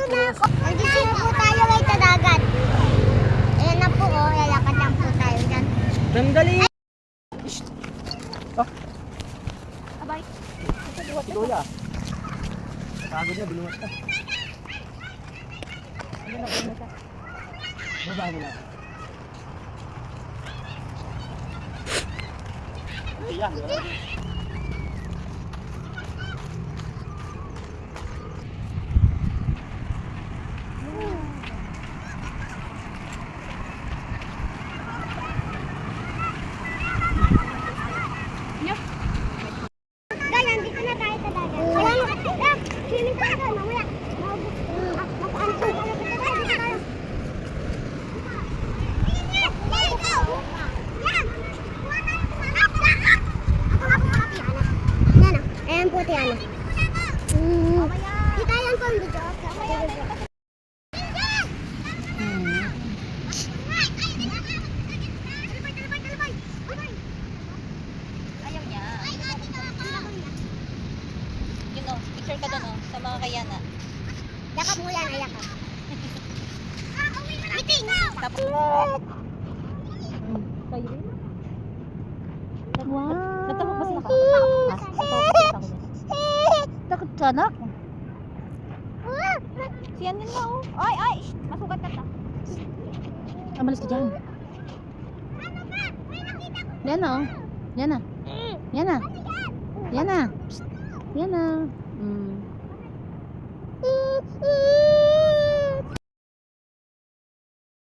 Nandito na po tayo ay sa dagat. Ayan na po, oh. Lalakad lang po tayo dyan. Sandali! Abay. Si Kuya. Pagod na, binuhat ka. Ano na, binuhat ka? Baba mo na. Iya. Guys, nandito na tayo sa dagat. Swimming pa ka, mamaya. Mapaan po. Ayan po, Tiana. Kita yan po ang video. Ayaw niya. Yun o, picture ka doon o, sa mga kayana. Yakap mo yan, ayakap. Meeting! Tapos, kayo rin? Wow! Natawag ba sila ka? Takot ka anak. Siyan din na o. Ay, ay! Masugat ka ta. Amalis ka dyan. Yan o. Yan na. Yan na. Yan na. Yan na.